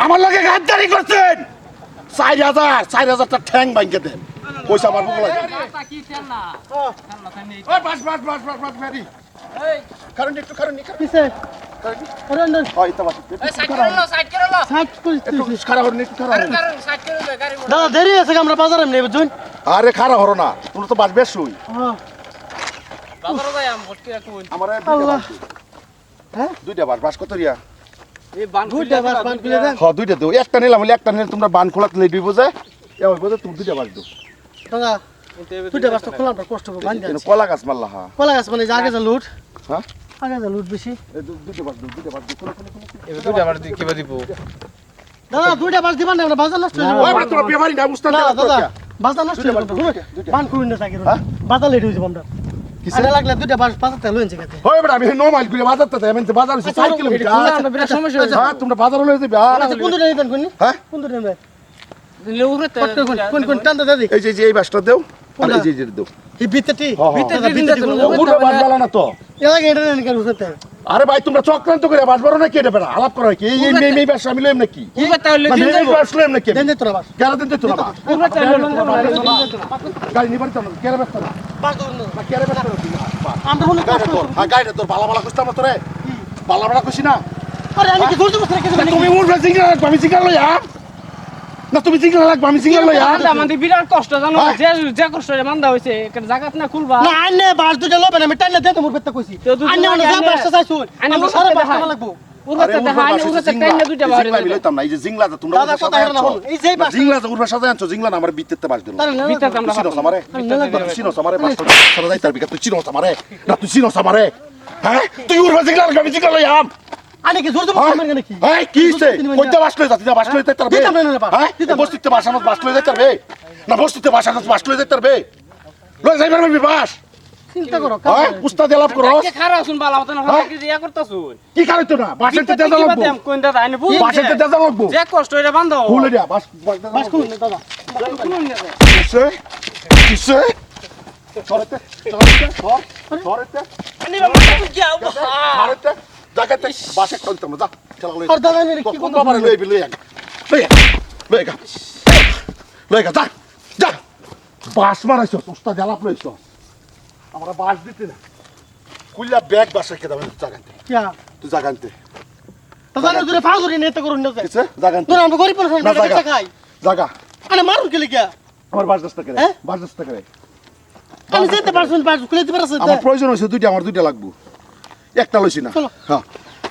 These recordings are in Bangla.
আমার লগে গাদ্দারি করছেন 4000 টা ঠ্যাং ভাঙকে দেন পয়সা আমার বুক লাগে কি তেল না ওই বাস ফেরি এই কারণ একটু কারণ কিসে কারণ ওই তো বাস সাইড করে লো সাইড করে একটু খারাপ হন একটু খারাপ হন কারণ সাইড করে লো গাড়ি দাদা দেরি আছে আমরা বাজারে নেব বুঝুন আরে খারাপ হরো না তুমি তো বাস বেশ শুই হ্যাঁ বাজারে যাই আম ভর্তি রাখুন আমার আল্লাহ হ্যাঁ দুইটা বাস কত রিয়া এই বান দুইটা বাস বান খুলে দেন হ্যাঁ দুইটা দেও একটা নিলাম বলে একটা নিলে তোমরা বান খোলাতে লই দিব যে এ ওই বলে তুমি দুইটা বাস দাও দাদা দুইটা বাস তো খোলা কষ্ট করে বান কেন কলা গাছ মারলা হ্যাঁ কলা গাছ মানে আগে যা লুট হ্যাঁ আগে যা লুট বেশি এই দুইটা বাস দাও কোন এবার দুইটা বার কিবা দিব দাদা দুইটা বাস দিবেন না আমরা বাজার নষ্ট হয়ে যাবে ওই বড় তোমার বেমারি না বুঝতা না না দাদা বাজার নষ্ট হয়ে যাবে বান খুলুন না থাকি বাজার লেট হয়ে যাবে আমরা কিসে লাগলে দুইটা বাস বাজারতে লইন জায়গাতে ওই বড় আমি নো মাইল করে বাজারতে যাই আমি বাজার হইছে 4 কিলোমিটার আমরা বিরাট সমস্যা হয়েছে হ্যাঁ তোমরা বাজার লই যাবে আচ্ছা কোন দিন নিতেন কোন হ্যাঁ কোন দিন নেবেন লেউরে কোন কোন টানতে দাদি এই যে এই বাসটা দেও আর এই যে দেও এই ভিতরটি ভিতরটি ওগুলো বাস বালা না তো এলাকা এটা নেন কেন বুঝতে আরে ভাই তোমরা চক্রান্ত করে বাস বড় না কি এটা বেটা আলাপ করো কি এই বাস আমি লইম নাকি উবে তাহলে না এই বাস লইম নাকি দেন দে তোরা বাস কেন দিতে তো না উবে তাহলে গাড়ি নিবার তো না কেন ব্যস্ত না বাস করুন না কেন ব্যস্ত না আমরা হলো গাড়ি তোর হ্যাঁ গাড়ি তোর বালা বালা কইতাম না তোরে বালা বালা কইছি না আরে আমি কি ধরতে বসে রেখেছি তুমি উঠবে সিগন্যাল রাখবা আমি সিগন্যাল লইয়া না তুমি সিগন্যাল রাখবা আমি সিগন্যাল লইয়া আমাদের বিরাট কষ্ট জানো যে যে কষ্ট মান্দা হইছে একটা জায়গাত না খুলবা না আন্নে বাস দুটো লবে না আমি টাইনা দে তোমার পেতে কইছি আন্নে মানে যা বাসটা চাইছো আমরা সারা বাস লাগবো উড়তে দেখা আইনে উড়তে টাইনা দুইটা বাড়ি আমি লইতাম না এই যে জিংলাটা তোমরা দাদা কথা হেরা না হল এই যে বাস জিংলাটা উড়বে সাজা আনছো জিংলা আমার বিতেতে বাস দিল ভিতরে আমরা চিনোস আমারে চিনোস আমারে বাস সারা যাই তার বিকা তুই চিনোস আমারে না তুই চিনোস আমারে হ্যাঁ তুই উড়বে জিংলা আমি জিংলা লইয়া আনে কি জোর জবরদস্তি মারগে নাকি এই কি হইছে কইতে বাস লই যাতি বাস লই যাইতার বে দিতাম না বাস হ্যাঁ বস্তিতে বাস আমার বাস লই যাইতার বে না বস্তিতে বাস আমার বাস লই যাইতার বে লই যাইবার আমি বাস চিন্তা করো হ্যাঁ উস্তাদ এলাপ করো কে খারাপ শুন বালা হতো না কি ইয়া করতাছুন কি কারইতো না বাসের তে দেওয়া লাগবো কোন দাদা আইনে বুঝ বাসের তে দেওয়া লাগবো যে কষ্ট এটা বান্ধ খুলে দিয়া বাস বাস খুলুন দাদা কিসে কিসে সরতে সরতে আনি বাবা যাও সরতে জায়গাতে বাসে চলতাম না যা খেলা লই আর দাদা নে কি কোন বারে লই লই লই যা যা বাস মারাইছো উস্তাদ এলাপ লইছো আমরা বাস দিতে না কুল্লা ব্যাগ বাসা কে দাও জাগানতে কিয়া তুই জাগানতে দাদা না জোরে ফাউ ধরে নেতে করুন না কিসে জাগানতে তোরা আমরা গরিব মানুষ না না জাগা খাই জাগা আরে মারুন কে লিখা আমার বাস দস্তা করে হ্যাঁ? বাস দস্তা করে আমি যেতে পারছুন বাস খুলে দিতে পারছ আমার প্রয়োজন হইছে দুইটা আমার দুইটা লাগবো একটা লইছি না চলো। হ্যাঁ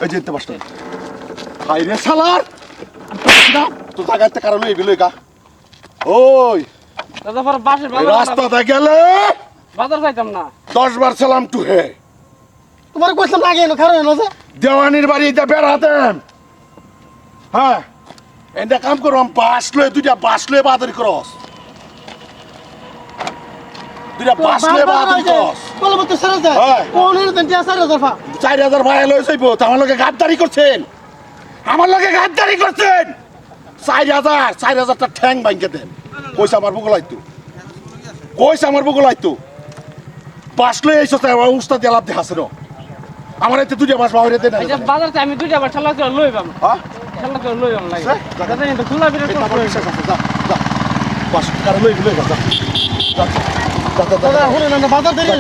এই যে এতে বাসটা হাই রে শালার না তো জাগাতে কারণ লই বিলই গা ওই দাদা পর বাসের এই রাস্তাতে গেলে বাজার যাইতাম না 10 বার সালাম টু হে তোমার কইলাম লাগে না খারো না যে দেওয়ানির বাড়িতে বেড়াতেন হ্যাঁ এটা কাম করো বাস লয়ে দুইটা বাস লয়ে বাদারি ক্রস দুইটা বাস লয়ে বাদারি ক্রস বলো তো সারা যায় হ্যাঁ। কোন এর দেন 4000 দফা 4000 ভাই লয়ে যাইবো তো আমার লগে গাদ্দারি করছেন আমার লগে গাদ্দারি করছেন 4000 টা ঠ্যাং ভাঙকে দেন পয়সা আমার বুক লাইতো পয়সা আমার বুক লাইতো বাস লয়ে এসো তাই উস্তাদ এলাপ দেখাছে নো আমার এতে দুইটা বাস বাহিরে দেন এই যে বাজারতে আমি দুইটা বার ঠেলা করে লইবাম হ্যাঁ ঠেলা করে লইবাম লাগে দাদা এটা খোলা বিরাট এটা কষ্ট আমার বিশ্বাস আছে যা যা বাস কারণ লই লই যা দাদা হলো না বাজার দেরি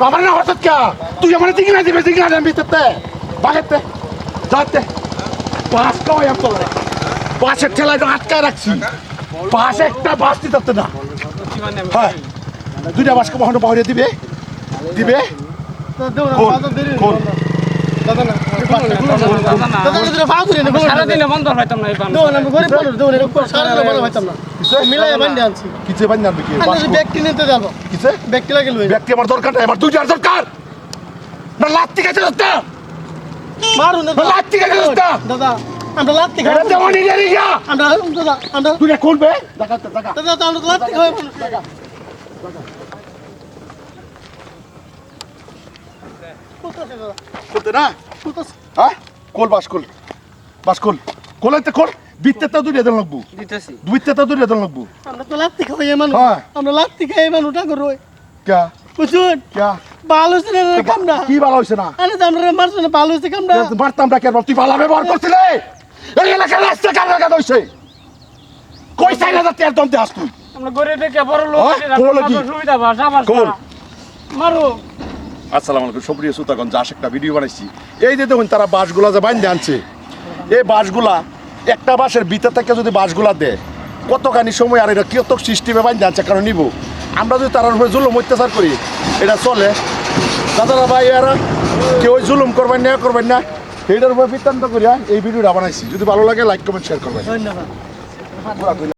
আমার না হঠাৎ কে তুই আমার দিকে না দিবে দিকে না ভিতরতে বাগেতে যাতে বাস কই আম তোলে বাসের ঠেলায় আটকায় রাখছি বাস একটা বাস দিতে না হ্যাঁ দুইটা বাসকে বহন বাহিরে দিবে দিবে দেও না বাজার দেরি কোন দাদা না দাদা না দাদা জোরে ফাউ ধরে না সারা দিনে বন্ধ হইতাম না এই বান দেও না আমি গরিব মানুষ দেও না সারা দিন ভালো হইতাম না মিলাই বান্ধে আনছি কিছে বান জানবে কি বাস আমি ব্যক্তি নিতে যাব কিছে ব্যক্তি লাগে লই ব্যক্তি আমার দরকার নাই আমার দুইটার দরকার না লাত্তি কাছে দস্তা মারুন না লাত্তি কাছে দস্তা দাদা আমরা লাত্তি খাই এটা দেওয়ানি রে ইয়া আমরা দাদা আমরা তুই খুলবে দেখা দেখা দাদা আমরা লাত্তি খাই করতে না হ্যাঁ কোল বাস কোল কোলাইতে কোল বিত্তে তো দুইটা দেন লাগবো দিতেছি দুইতে তো দুইটা দেন লাগবো আমরা তো লাত্তি খাই মানুষ হ্যাঁ। আমরা লাত্তি খাই মানুষ টা করো ক্যা বুঝুন ক্যা ভালো হইছে না কামটা কি ভালো হইছে না আরে আমরা মারছ না ভালো হইছে কামটা মারতাম না কেন তুই ভালো ব্যবহার করছিলে এই এলাকার রাস্তা কার লাগা দইছে কই 4000 টাকা দম দেহাস তুই আমরা গরিব দেখে বড় লোক হ্যাঁ, কোন লোকই? সুবিধা বা যাবার কোন? মারো আসসালামু আলাইকুম সুপ্রিয় শ্রোতাগণ যা একটা ভিডিও বানাইছি এই যে দেখুন তারা বাঁশগুলা যে বাইন্ধে আনছে এই বাঁশগুলা একটা বাঁশের ভিতর থেকে যদি বাঁশগুলা দেয় কতখানি সময় আর এটা কত সিস্টেমে বাইন্ধে আনছে কারণ নিব আমরা যদি তার উপরে জুলুম অত্যাচার করি এটা চলে দাদারা ভাই এরা কেউ জুলুম করবেন না এইটার উপরে বৃত্তান্ত করিয়া এই ভিডিওটা বানাইছি যদি ভালো লাগে লাইক কমেন্ট শেয়ার করবেন ধন্যবাদ